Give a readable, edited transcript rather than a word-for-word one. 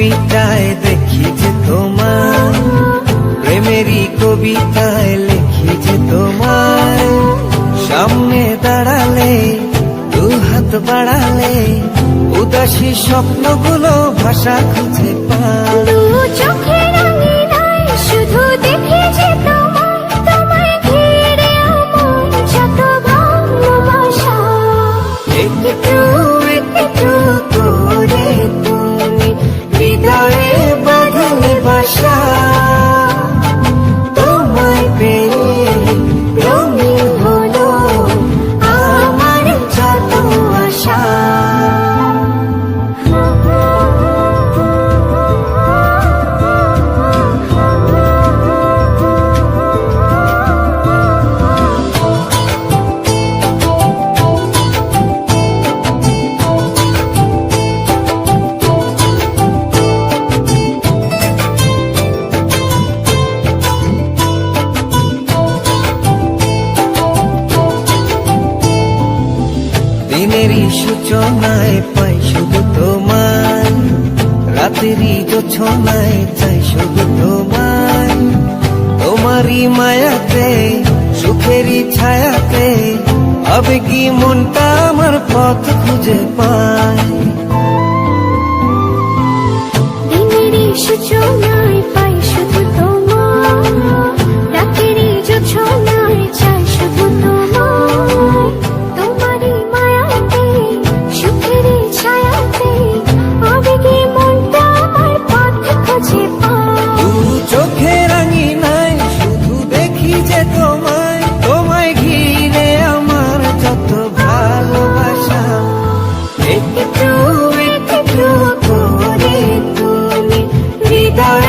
কবিতায় দেখি যে তোমার, প্রেমেরই কবিতায় লিখি যে তোমার। সামনে দাঁড়ালে, দু হাত বাড়ালে, উদাসী স্বপ্নগুলো ভাষা খুঁজে পায়। দু চোখের আঙিনায় শুধু দেখি যে তোমায়, তোমায় ঘিরে আমার যত ভালোবাসা। একটু একটু করে তুমি হৃদয়ে বাঁধলে বাসা। তোমায় পেয়ে রঙিন হলো আমার যত আশা। দিনেরই সূচনায় পাই শুধু তোমার, রাতেরই জোছনায় চাই শুধু তোমার। তোমারই মায়াতে, সুখেরই ছায়াতে, আবেগী মনটা আমার পথ খুঁজে পায়। দিনেরই সূচনায় পাই শুধু তোমার, রাতেরই জোছনায় চাই শুধু তোমার। তোমারই মায়াতে, সুখেরই ছায়াতে, আবেগে মনটা আমার পথ খুঁজে পায়। দু চোখের আঙিনায় শুধু দেখি যে তোমায়, তোমায় ঘিরে আমার যত ভালোবাসা। একটু একটু করে তুমি হৃদয়